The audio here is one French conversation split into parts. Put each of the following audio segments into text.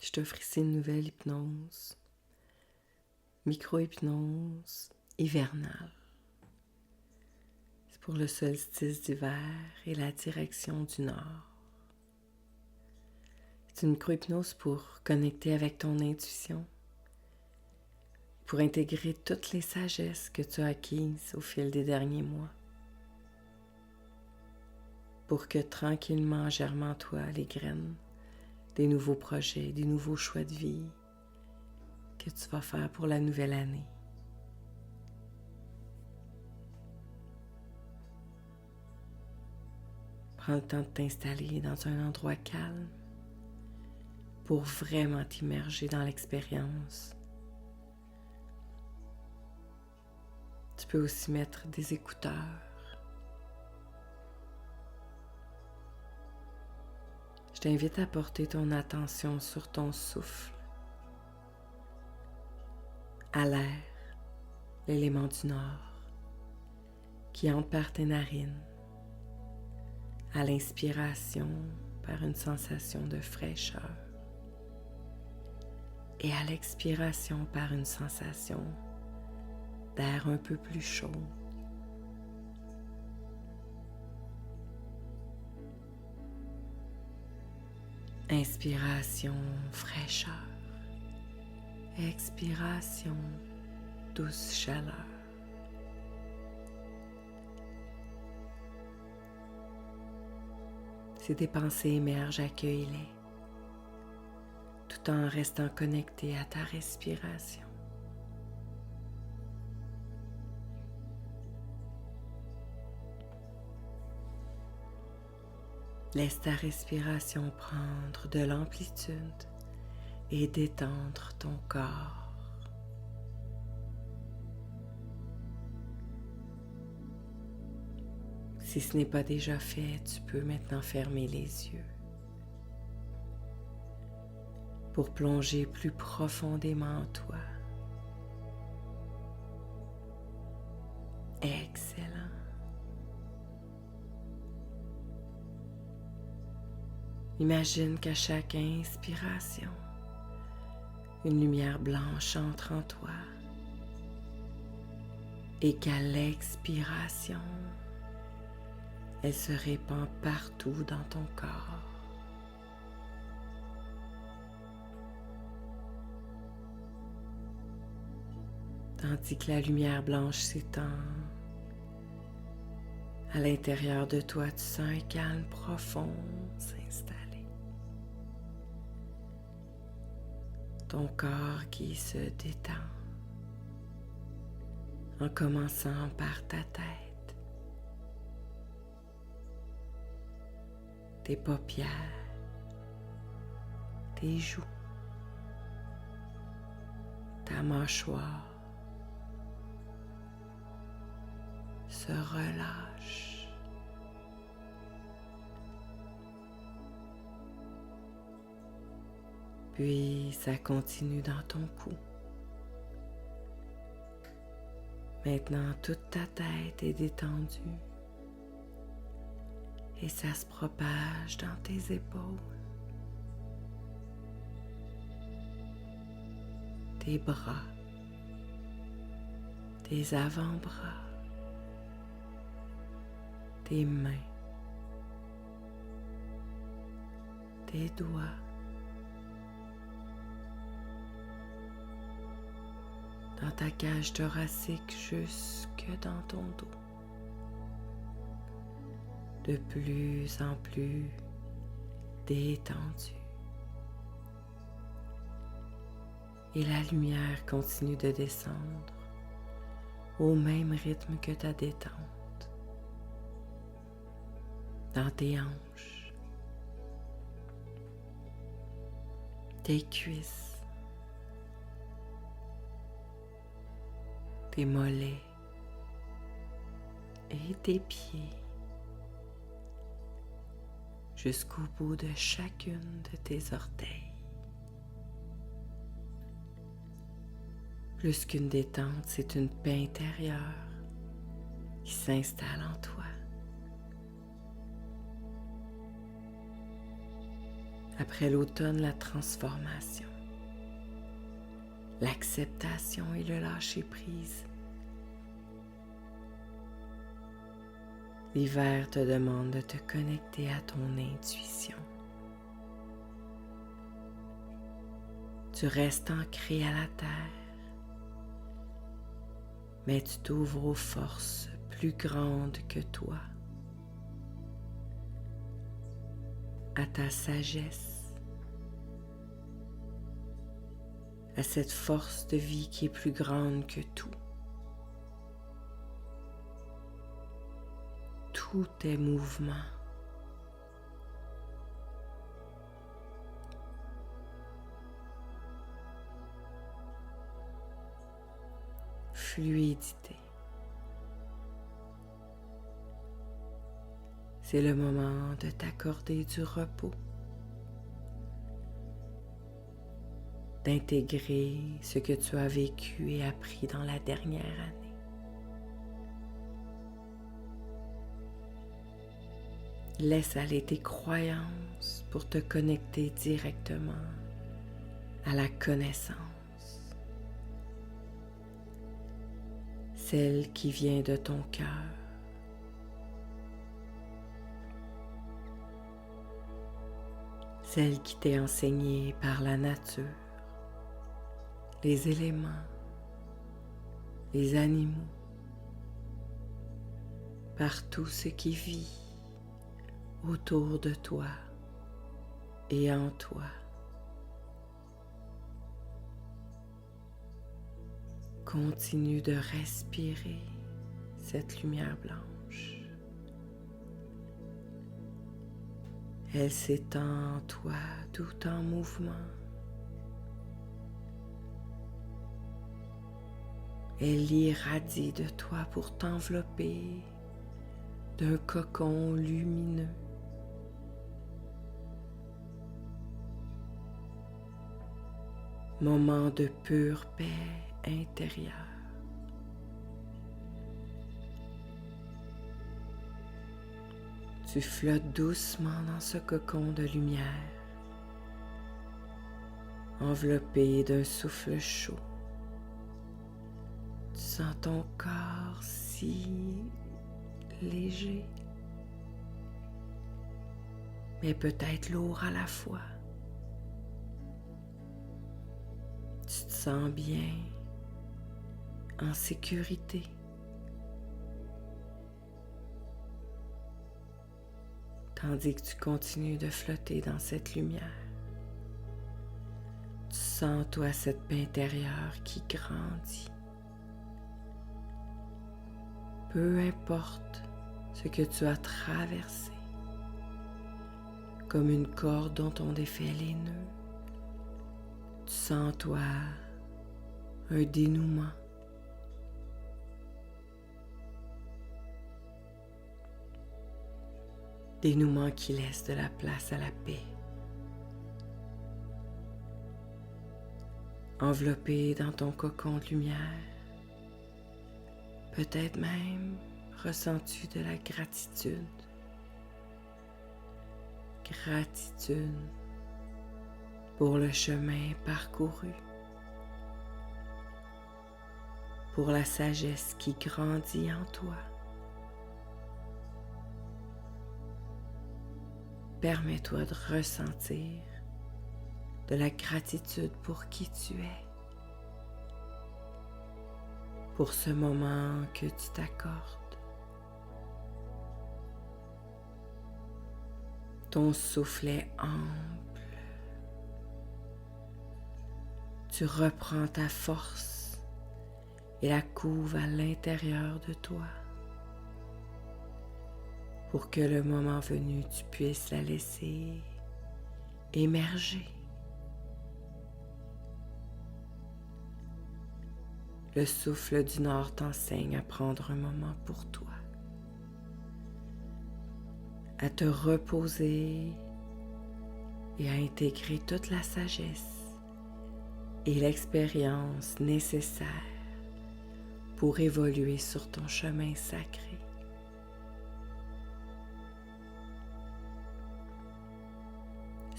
je t'offre ici une nouvelle hypnose, micro-hypnose hivernale. C'est pour le solstice d'hiver et la direction du nord. C'est une micro-hypnose pour connecter avec ton intuition, pour intégrer toutes les sagesses que tu as acquises au fil des derniers mois, pour que tranquillement germent en toi les graines des nouveaux projets, des nouveaux choix de vie que tu vas faire pour la nouvelle année. Prends le temps de t'installer dans un endroit calme pour vraiment t'immerger dans l'expérience. Tu peux aussi mettre des écouteurs. Je t'invite à porter ton attention sur ton souffle, à l'air, l'élément du nord, qui entre par tes narines, à l'inspiration par une sensation de fraîcheur et à l'expiration par une sensation d'air un peu plus chaud. Inspiration, fraîcheur. Expiration, douce chaleur. Si tes pensées émergent, accueille-les, tout en restant connecté à ta respiration. Laisse ta respiration prendre de l'amplitude et détendre ton corps. Si ce n'est pas déjà fait, tu peux maintenant fermer les yeux pour plonger plus profondément en toi. Excellent. Imagine qu'à chaque inspiration, une lumière blanche entre en toi et qu'à l'expiration, elle se répand partout dans ton corps. Tandis que la lumière blanche s'étend, à l'intérieur de toi, tu sens un calme profond s'installer. Ton corps qui se détend en commençant par ta tête, tes paupières, tes joues, ta mâchoire se relâche. Puis ça continue dans ton cou. Maintenant, toute ta tête est détendue et ça se propage dans tes épaules, tes bras, tes avant-bras, tes mains, tes doigts, dans ta cage thoracique jusque dans ton dos. De plus en plus détendu. Et la lumière continue de descendre au même rythme que ta détente. Dans tes hanches, tes cuisses, tes mollets et tes pieds, jusqu'au bout de chacune de tes orteils. Plus qu'une détente, c'est une paix intérieure qui s'installe en toi. Après l'automne, la transformation, l'acceptation et le lâcher-prise. L'hiver te demande de te connecter à ton intuition. Tu restes ancré à la terre, mais tu t'ouvres aux forces plus grandes que toi, à ta sagesse, à cette force de vie qui est plus grande que tout. Tout est mouvement. Fluidité. C'est le moment de t'accorder du repos, d'intégrer ce que tu as vécu et appris dans la dernière année. Laisse aller tes croyances pour te connecter directement à la connaissance, celle qui vient de ton cœur. Celle qui t'est enseignée par la nature, les éléments, les animaux, par tout ce qui vit autour de toi et en toi. Continue de respirer cette lumière blanche. Elle s'étend en toi tout en mouvement. Elle irradie de toi pour t'envelopper d'un cocon lumineux. Moment de pure paix intérieure. Tu flottes doucement dans ce cocon de lumière, enveloppé d'un souffle chaud. Tu sens ton corps si léger, mais peut-être lourd à la fois. Tu te sens bien, en sécurité. Tandis que tu continues de flotter dans cette lumière. Tu sens toi cette paix intérieure qui grandit. Peu importe ce que tu as traversé, comme une corde dont on défait les nœuds, tu sens toi un dénouement. Dénouement qui laisse de la place à la paix. Enveloppé dans ton cocon de lumière, peut-être même ressens-tu de la gratitude. Gratitude pour le chemin parcouru, pour la sagesse qui grandit en toi. Permets-toi de ressentir de la gratitude pour qui tu es, pour ce moment que tu t'accordes. Ton souffle est ample. Tu reprends ta force et la couves à l'intérieur de toi, pour que le moment venu, tu puisses la laisser émerger. Le souffle du Nord t'enseigne à prendre un moment pour toi, à te reposer et à intégrer toute la sagesse et l'expérience nécessaire pour évoluer sur ton chemin sacré.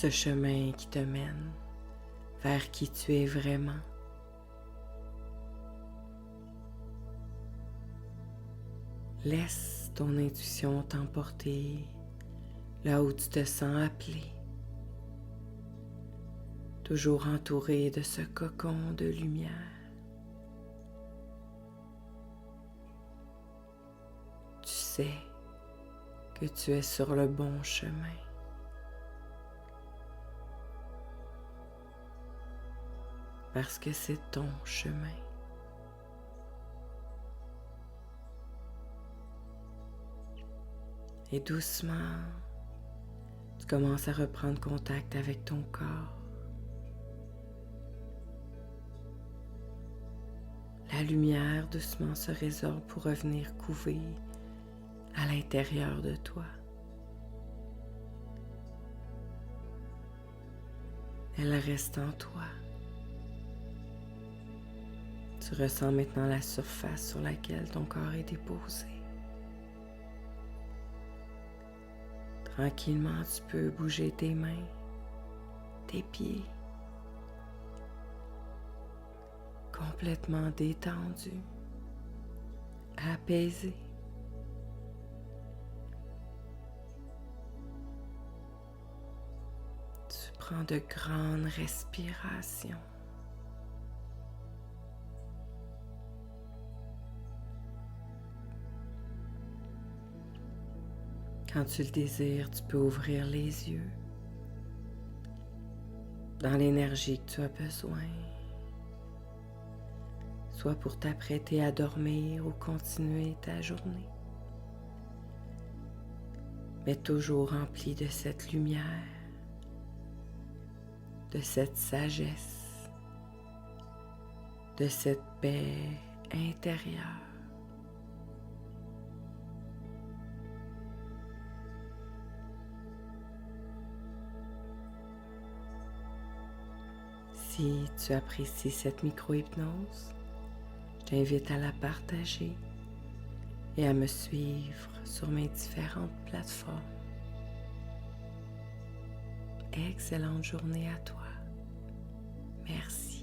ce chemin qui te mène vers qui tu es vraiment. Laisse ton intuition t'emporter là où tu te sens appelé, toujours entouré de ce cocon de lumière. Tu sais que tu es sur le bon chemin. Parce que c'est ton chemin. Et doucement, tu commences à reprendre contact avec ton corps. La lumière doucement se résorbe pour revenir couver à l'intérieur de toi. Elle reste en toi. Tu ressens maintenant la surface sur laquelle ton corps est déposé. Tranquillement, tu peux bouger tes mains, tes pieds, complètement détendu, apaisé. Tu prends de grandes respirations. Quand tu le désires, tu peux ouvrir les yeux dans l'énergie que tu as besoin, soit pour t'apprêter à dormir ou continuer ta journée, mais toujours rempli de cette lumière, de cette sagesse, de cette paix intérieure. Si tu apprécies cette micro-hypnose, je t'invite à la partager et à me suivre sur mes différentes plateformes. Excellente journée à toi. Merci.